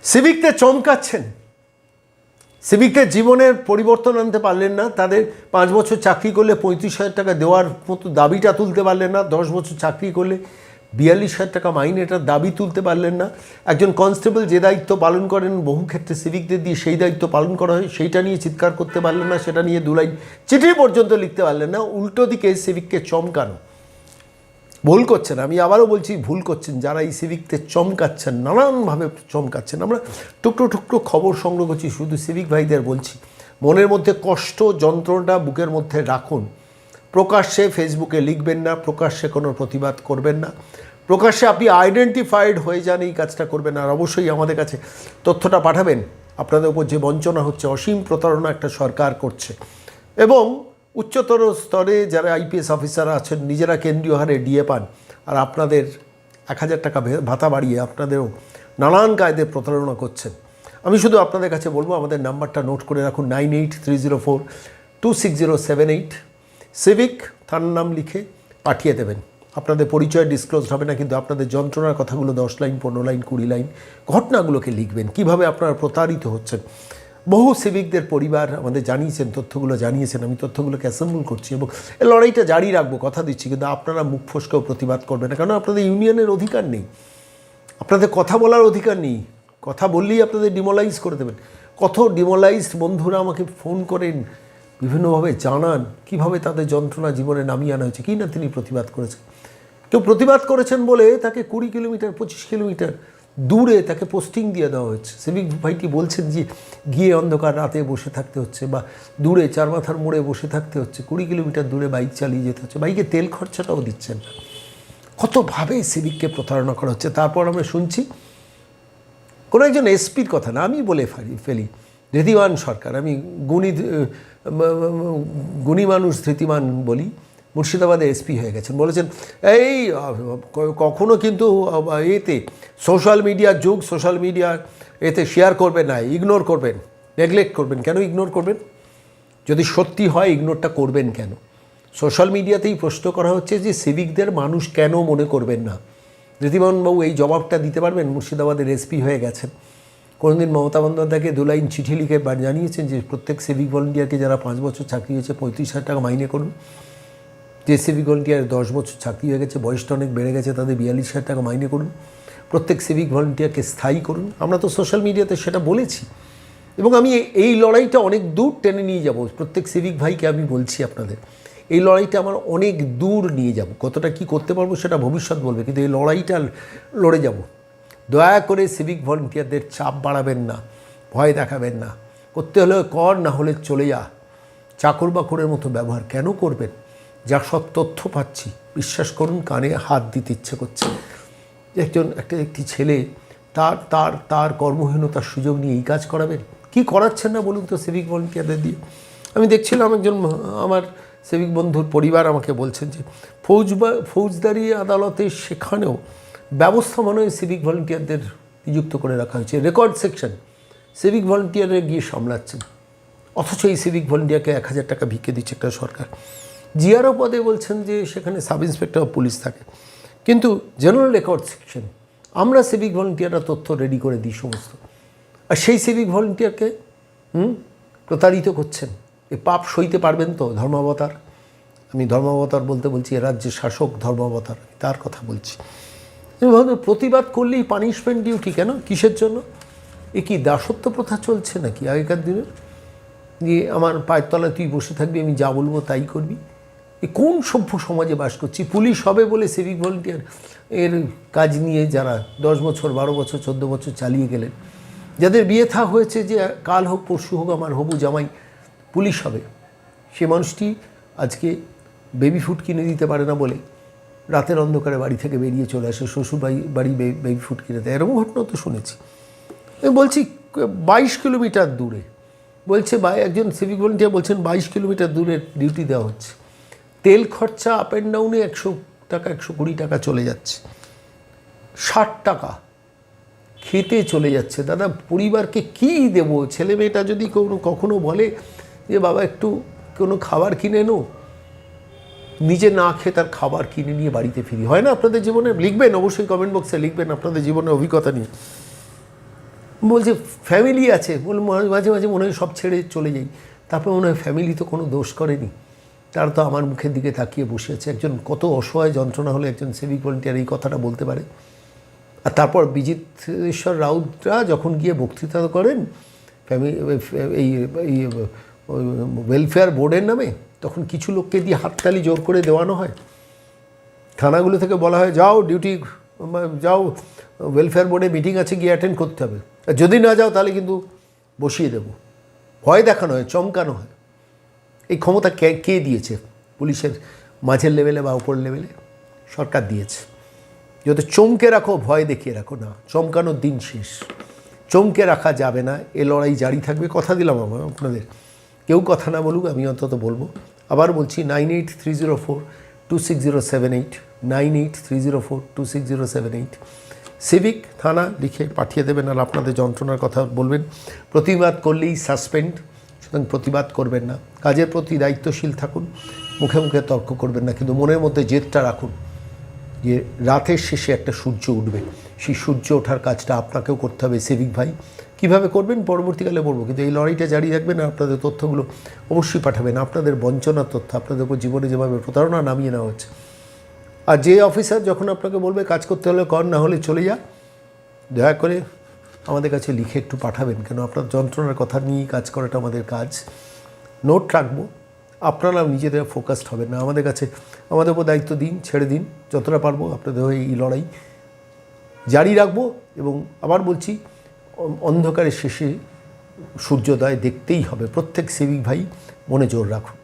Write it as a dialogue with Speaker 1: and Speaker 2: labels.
Speaker 1: সিভিকদের চমকাচ্ছেন, সিভিকদের জীবনের পরিবর্তন আনতে পারলেন না, তাদের 5 বছর চাকরি করলে 35,000 টাকা দেওয়ার মতো দাবিটা তুলতে পারলেন না, 10 বছর চাকরি করলে 42,000 টাকা মাইনেটার দাবি তুলতে পারলেন না। একজন কনস্টেবল যে দায়িত্ব পালন করেন বহু ক্ষেত্রে সিভিকদের দিয়ে সেই দায়িত্ব পালন করা হয়, সেইটা নিয়ে চিৎকার করতে পারলেন না, সেটা নিয়ে 2 লাইন চিঠি পর্যন্ত লিখতে পারলেন না। উল্টো দিকে সিভিককে চমকানো, ভুল করছেন, আমি আবারও বলছি ভুল করছেন যারা এই সিভিকদের চমকাচ্ছেন, নানানভাবে চমকাচ্ছেন। আমরা টুকরো টুকরো খবর সংগ্রহ করছি, শুধু সিভিক ভাইদের বলছি মনের মধ্যে কষ্ট যন্ত্রণাটা বুকের মধ্যে রাখুন, প্রকাশ্যে ফেসবুকে লিখবেন না, প্রকাশ্যে কোনো প্রতিবাদ করবেন না, প্রকাশ্যে আপনি আইডেন্টিফাইড হয়ে যান এই কাজটা করবেন। আর অবশ্যই আমাদের কাছে তথ্যটা পাঠাবেন, আপনাদের উপর যে বঞ্চনা হচ্ছে, অসীম প্রতারণা একটা সরকার করছে, এবং উচ্চতর স্তরে যারা আইপিএস অফিসাররা আছেন নিজেরা কেন্দ্রীয় হারে ডিএ পান, আর আপনাদের 1000 টাকা ভাতা বাড়িয়ে আপনাদেরও নানান কায়দে প্রতারণা করছেন। আমি শুধু আপনাদের কাছে বলবো আমাদের নাম্বারটা নোট করে রাখুন, 9830426078। সিভিক থানার নাম লিখে পাঠিয়ে দেবেন। আপনাদের পরিচয় ডিসক্লোজড হবে না, কিন্তু আপনাদের যন্ত্রণার কথাগুলো 10 লাইন 15 লাইন 20 লাইন ঘটনাগুলোকে লিখবেন, কিভাবে আপনারা প্রতারিত হচ্ছেন। বহু সিভিকদের পরিবার আমাদের জানিয়েছেন, তথ্যগুলো জানিয়েছেন, আমি তথ্যগুলোকে অ্যাসেম্বল করছি এবং এই লড়াইটা জারি রাখবো, কথা দিচ্ছি। কিন্তু আপনারা মুখ ফসকেও প্রতিবাদ করবেন না, কারণ আপনাদের ইউনিয়নের অধিকার নেই, আপনাদের কথা বলার অধিকার নেই। কথা বললেই আপনাদের ডিমোলাইজ করে দেবেন। কত ডিমোলাইজড বন্ধুরা আমাকে ফোন করেন, বিভিন্নভাবে জানান কীভাবে তাদের যন্ত্রণা জীবনে নামিয়ে আনা হয়েছে। কি না তিনি প্রতিবাদ করেছেন, কেউ প্রতিবাদ করেছেন বলে তাকে 20 কিলোমিটার 25 কিলোমিটার দূরে তাকে পোস্টিং দিয়ে দেওয়া হচ্ছে। সিভিক ভাইটি বলছেন যে গিয়ে অন্ধকার রাতে বসে থাকতে হচ্ছে, বা দূরে 4 মাথার মোড়ে বসে থাকতে হচ্ছে, 20 কিলোমিটার দূরে বাইক চালিয়ে যেতে হচ্ছে, বাইকে তেল খরচাটাও দিচ্ছেন না। কতভাবে সিভিককে প্রতারণা করা হচ্ছে। তারপর আমরা শুনছি কোনো একজন এসপির কথা না, আমি বলে ফেলি ধৃতিমান সরকার, আমি গুণী মানুষ ধৃতিমান বলি, মুর্শিদাবাদে এসপি হয়ে গেছেন, বলেছেন এই কখনো কিন্তু এতে সোশ্যাল মিডিয়ার যুগ, সোশ্যাল মিডিয়া এতে শেয়ার করবেন না, ইগনোর করবেন, নেগলেক্ট করবেন। কেন ইগনোর করবেন? যদি সত্যি হয় ইগনোরটা করবেন কেন? সোশ্যাল মিডিয়াতেই প্রশ্ন করা হচ্ছে যে সিভিকদের মানুষ কেন মনে করবেন না। ধৃতিমানবাবু এই জবাবটা দিতে পারবেন? মুর্শিদাবাদের এসপি হয়ে গেছেন। কোনোদিন মমতা বন্দ্যোপাধ্যায়কে 2 লাইন চিঠি লিখে জানিয়েছেন যে প্রত্যেক সিভিক ভলেন্টিয়ারকে যারা 5 বছর চাকরি হয়েছে 35,000 টাকা মাইনে করুন? যে সিভিক ভলেন্টিয়ার 10 বছর চাকরি হয়ে গেছে, বয়সটা অনেক বেড়ে গেছে, তাদের 42,000 টাকা মাইনে করুন। প্রত্যেক সিভিক ভলেন্টিয়ারকে স্থায়ী করুন। আমরা তো সোশ্যাল মিডিয়াতে সেটা বলেছি, এবং আমি এই লড়াইটা অনেক দূর টেনে নিয়ে যাব। প্রত্যেক সিভিক ভাইকে আমি বলছি আপনাদের, এই লড়াইটা আমার অনেক দূর নিয়ে যাব। কতটা কি করতে পারবো সেটা ভবিষ্যৎ বলবে, কিন্তু এই লড়াইটা লড়ে যাব। দয়া করে সিভিক ভলেন্টিয়ারদের চাপ বাড়াবেন না, ভয় দেখাবেন না। করতে হলে কর, না হলে চলে যা। চাকর বাকরের মতো ব্যবহার কেন করবেন? যা সব তথ্য পাচ্ছি, বিশ্বাস করুন কানে হাত দিতে ইচ্ছে করছে। একটি ছেলে তার কর্মহীনতার সুযোগ নিয়ে এই কাজ করাবেন? কি করাচ্ছেন না বলুন তো সিভিক ভলেন্টিয়ারদের দিয়ে? আমি দেখছিলাম একজন আমার সিভিক বন্ধুর পরিবার আমাকে বলছেন যে ফৌজদারি আদালতে সেখানেও ব্যবস্থা মনে হয় সিভিক ভলেন্টিয়ারদের নিযুক্ত করে রাখা হয়েছে। রেকর্ড সেকশন সিভিক ভলেন্টিয়াররা গিয়ে সামলাচ্ছেন, অথচ এই সিভিক ভলেন্টিয়ারকে 1000 টাকা ভিক্ষে দিচ্ছে একটা সরকার। জিআরও পদে বলছেন যে সেখানে সাব ইন্সপেক্টর অফ পুলিশ থাকে, কিন্তু জেনারেল রেকর্ড সেকশন আমরা সিভিক ভলেন্টিয়াররা তথ্য রেডি করে দিই সমস্ত, আর সেই সিভিক ভলেন্টিয়ারকে প্রতারিত করছেন। এ পাপ সইতে পারবেন তো ধর্মাবতার? আমি ধর্মাবতার বলছি এ রাজ্যের শাসক ধর্মাবতার, তার কথা বলছি। প্রতিবাদ করলেই পানিশমেন্ট ডিউটি কেন? কিসের জন্য? এ কি দাসত্ব প্রথা চলছে নাকি আগেকার দিনের? যে আমার পায়ের তলায় তুই বসে থাকবি, আমি যা বলবো তাই করবি? এ কোন সভ্য সমাজে বাস করছি? পুলিশ হবে বলে সিভিক ভলেন্টিয়ার এর কাজ নিয়ে যারা 10 বছর 12 বছর 14 বছর চালিয়ে গেলেন, যাদের বিয়ে থা হয়েছে যে কাল হোক পরশু হোক আমার হবু জামাই পুলিশ হবে, সে মানুষটি আজকে বেবি ফুড কিনে দিতে পারে না বলে রাতের অন্ধকারে বাড়ি থেকে বেরিয়ে চলে আসে, শ্বশুর বাড়ি বেবি ফুড কিনে দেয়। এরকম ঘটনা তো শুনেছি। আমি বলছি 22 কিলোমিটার দূরে, বলছে একজন সিভিক ভলেন্টিয়ার বলছেন 22 কিলোমিটার দূরে ডিউটি দেওয়া হচ্ছে। তেল খরচা আপ অ্যান্ড ডাউনে 100 টাকা 120 টাকা চলে যাচ্ছে, 60 টাকা খেতে চলে যাচ্ছে। দাদা পরিবারকে কী দেবো? ছেলে মেয়েটা যদি কখনো বলে যে বাবা একটু কোনো খাবার কিনে নো, নিজে না খেয়ে তার খাবার কিনে নিয়ে বাড়িতে ফিরি। হয় না আপনাদের জীবনে? লিখবেন অবশ্যই, কমেন্ট বক্সে লিখবেন আপনাদের জীবনের অভিজ্ঞতা নিয়ে। বলছে ফ্যামিলি আছে, বলে মাঝে মাঝে মনে হয় সব ছেড়ে চলে যাই, তারপর মনে হয় ফ্যামিলি তো কোনো দোষ করেনি, তারা তো আমার মুখের দিকে তাকিয়ে বসে আছে। একজন কত অসহায় যন্ত্রণা হলে একজন সিভিক ভলেন্টিয়ার এই কথাটা বলতে পারে? আর তারপর বিজিতেশ্বর রাউতরা যখন গিয়ে বক্তৃতা করেন ফ্যামিলি এই এই ওয়েলফেয়ার বোর্ডের নামে, তখন কিছু লোককে দিয়ে হাততালি জোর করে দেওয়ানো হয়। থানাগুলো থেকে বলা হয় যাও ডিউটি, যাও ওয়েলফেয়ার বোর্ডে মিটিং আছে, গিয়ে অ্যাটেন্ড করতে হবে, আর যদি না যাও তাহলে কিন্তু বসিয়ে দেবো। ভয় দেখানো হয়, চমকানো হয়। এই ক্ষমতা কে দিয়েছে? পুলিশের মাঝের লেভেলে বা উপর লেভেলে সরকার দিয়েছে। যত চমকে রাখো, ভয় দেখিয়ে রাখো না, চমকানোর দিন শেষ। চমকে রাখা যাবে না, এ লড়াই জারি থাকবে, কথা দিলাম আমার আপনাদের। কেউ কথা না বলুক, আমি অন্তত বলবো। আবার বলছি 9830426078, 9830426078, সিভিক থানা লিখে পাঠিয়ে দেবেন। আর আপনাদের যন্ত্রণার কথা বলবেন। প্রতিবাদ করলেই সাসপেন্ড, সুতরাং প্রতিবাদ করবেন না, কাজের প্রতি দায়িত্বশীল থাকুন, মুখে মুখে তর্ক করবেন না, কিন্তু মনের মধ্যে জেদটা রাখুন যে রাতের শেষে একটা সূর্য উঠবে, সেই সূর্য ওঠার কাজটা আপনাকেও করতে হবে সিভিক ভাই। কীভাবে করবেন পরবর্তীকালে বলবো, কিন্তু এই লড়াইটা জারি রাখবেন। আপনাদের তথ্যগুলো অবশ্যই পাঠাবেন, আপনাদের বঞ্চনার তথ্য, আপনাদের উপর জীবনে যেভাবে প্রতারণা নামিয়ে নেওয়া হচ্ছে। আর যে অফিসার যখন আপনাকে বলবে কাজ করতে হলে কর, না হলে চলে যা, দয়া করে আমাদের কাছে লিখে একটু পাঠাবেন, কেন আপনার যন্ত্রণার কথা নিয়েই কাজ করাটা আমাদের কাজ। নোট রাখবো, আপনারা নিজেদের ফোকাসড হবেন না, আমাদের কাছে আমাদের উপর দায়িত্ব দিন, ছেড়ে দিন, যতটা পারবো আপনাদের হয়ে এই লড়াই জারি রাখবো। এবং আবার বলছি, অন্ধকারের শেষে সূর্যোদয় দেখতেই হবে। প্রত্যেক সিভিক ভাই মনে জোর রাখুন।